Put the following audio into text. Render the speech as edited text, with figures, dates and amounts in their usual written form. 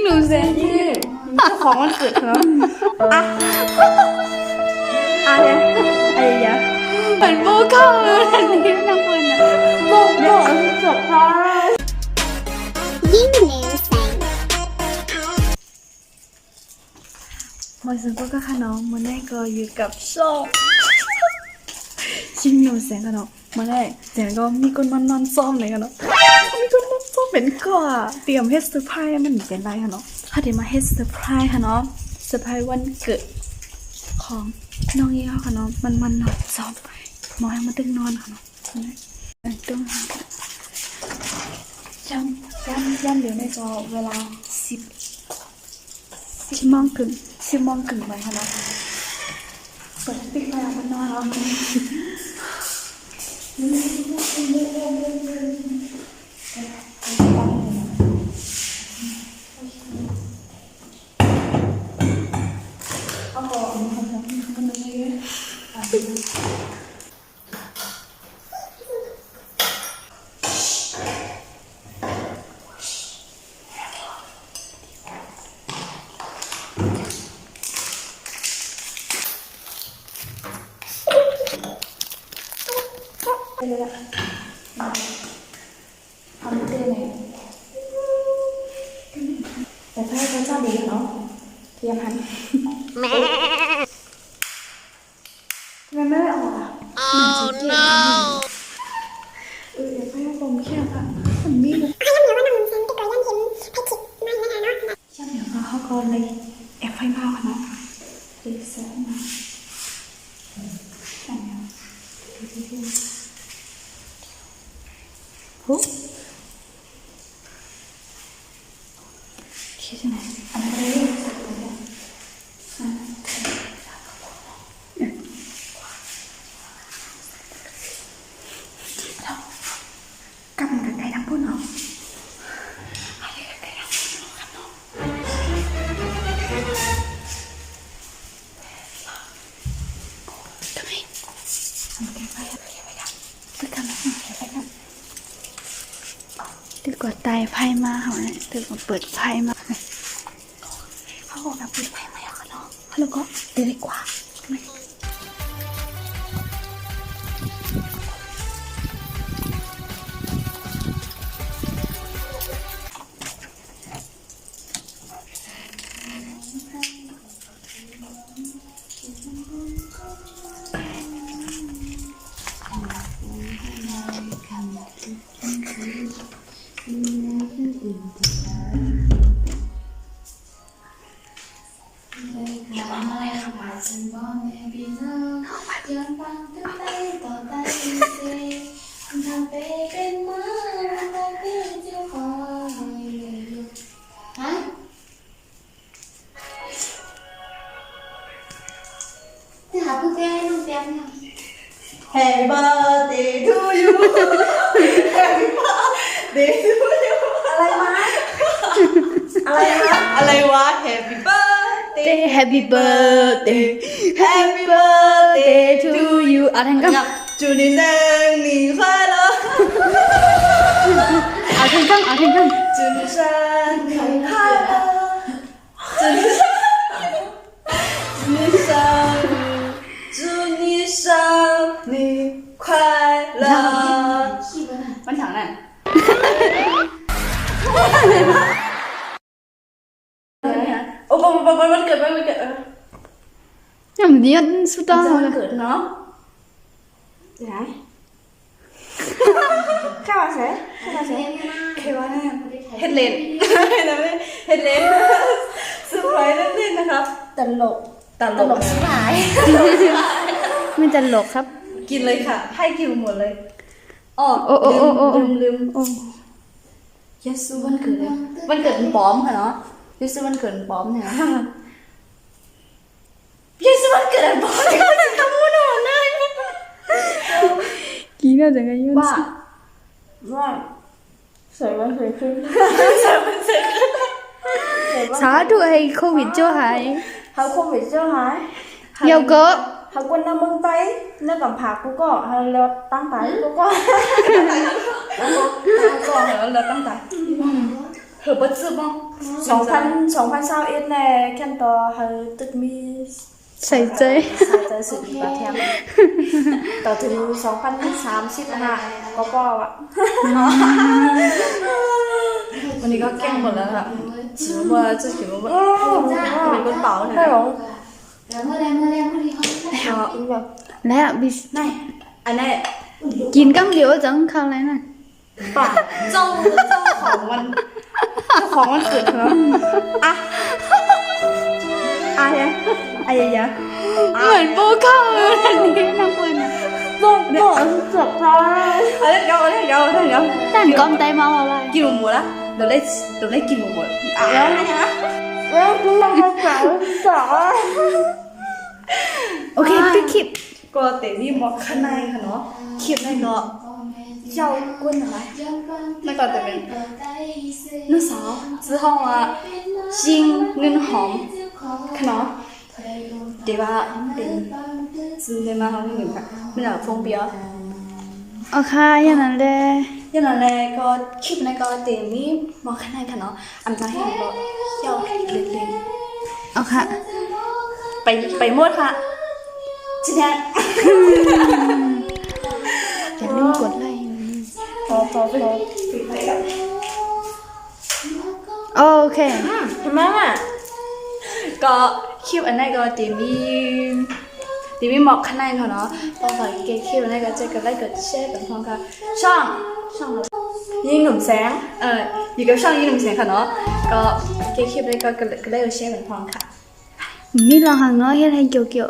ดูเซนที่เจ้าของมันเกิดเหรออ่ะเนี่ยเนี่ยเหมือนโบเข้าเลยอันนี้น้องเฟิร์นอะโบจบค่ะยิ่งเลวแสงมาถึงก็ค่ะน้องมาได้ก็อยู่กับช่องชิมหนูเสียงกันเนาะมาได้เสียงก็มีคนมานอนซ้อมเลยกันเนาะมีคนนอนซ้อมเป็นก็เตรียมเฮดเซอร์ไพรส์มันเป็นไรค่ะเนาะถ้าเดี๋ยวมาเฮดเซอร์ไพรส์ค่ะเนาะเซอร์ไพรส์วันเกิดของน้องยี่ห้อค่ะเนาะมันนอนซ้อมหมอให้มันตึงนอนค่ะเนาะตึงย่ำเดี๋ยวในก็เวลา10 โมงครึ่งไปค่ะเนาะเปิดปิดไฟมันนอนแล้วเอาก่อนมันนึงเลยไปเลยละทำเต้นไหนแต่ถ้าเขาชอบดีเนาะเทียมหันแม่ทำไมไม่ออกอ่ะมันจะเกลียดเดี๋ยวให้ผมแค่ค่ะมันมีเลยช่างเดี๋ยวเขาก็เลยแอบไฟเบาค่ะเนาะเด็กเสือมาช่างเดี๋ยวคิดยังไงอะไรก็ได้สักคนเดียวกำลังไกลทั้งพูดเนาะอะไรไกลทั้งพูดเนาะครับเนาะทำไมทำไกลไปกันไปกันนะไปกันตึกกว่าตายไพ่มาเขาเนี่ยตึกกว่าเปิดไพ่มาเขาบอกแบบเปิดไพ่มาแล้วเนาะแล้วก็เดินดีกว่าHappy birthday to you Happy birthday to you อะไรวะ Happy birthday Happy birthday Happy birthday to you อะไรกัน祝你生日快乐เอาเท่ง祝你生日快乐祝你生日快乐มันถังน่ะโอ้มันเกิดอย่างนี้สุดท้ายเกิดเนาะไหนข้าวเสร็จเคว่าแน่เฮดเลนเฮดเลนสบายเล่นๆนะครับตลกสบาย ไม่จะหลกครับกินเลยค่ะให้กินหมดเลยอ๋อลืมเยซูวันเกิดเลยวันเกิดปลอมค่ะเนาะเยซูวันเกิดปลอมเนี่ยเยซูวันเกิดปลอมเนี่ยจะทำมุ่นหมดเลยกี่น่าจะไงยุ่งว่าสวยวันสวยขึ้นสาธุให้โควิดเจ้าหายเขาโควิดเจ้าหายเยอะเก้อเขาคนน้ำมึงไปนั่นกับผักกูก็เราตั้งใจกูก็เหรอเราตั้งใจเหรอบัดซื้อบ้าง 2021này khen to hơi tức mi ใส่ใจ sai tới sự bị bắt theoต่อถึง2035ก็ป้ออ่ะวันนี้ก็แกล้งหมดแล้วค่ะถือว่าจะถือว่าเป็นคนเป่าใช่ไหมแบบ แล้วบิ này anh này กินกังเดียวจังเข้าอะไรน่ะ ป่ะเจ้าของมันเกิดเหรออ่ะเนี่ยอะไรอย่าง เหมือนปูเข้าเลยนี่น้ำปืนอ่ะ Bộ sập ra. Ở đây đâu. แต่ก้มใจเมาอะไร Kim một mùa đó. Được lấy kim một mùa. Đó hả? Cũng không sợ. โอเคปิดคลิป Có thể đi một khăn này hả nó? Khiếp này nó. Rau quân hả? Nó còn tại vì nó sáu. Chứ không à. Xin ngân hòm. Khăn nó. Để bà đến xin lên mà không hiểu cả. Bây giờ phong bia. โอเคอย่างนั้นเลย Cho nên là có chip này có tiền mi mà khả năng nó ăn ra hàng rồi giao lên โอเค ไปหมดค่ะทีนี้ อย่าลืมกดไลค์ พอปิดไปแล้ว โอเค ทำไมอ่ะก็คลิปอันนี้ก็ตีมีหมอกข้างในเขาเนาะพอใส่เกคลิปอันนี้ก็จะกดไลค์กดแชร์กันพร้อมกันช่องยิงหนุ่มแสงอยู่กับช่องยิงหนุ่มแสงค่ะเนาะก็เกคลิปอันนี้ก็กดไลค์กดแชร์กันพร้อมค่ะ มีลองหางน้อยเฮ็ดให้เกี่ยว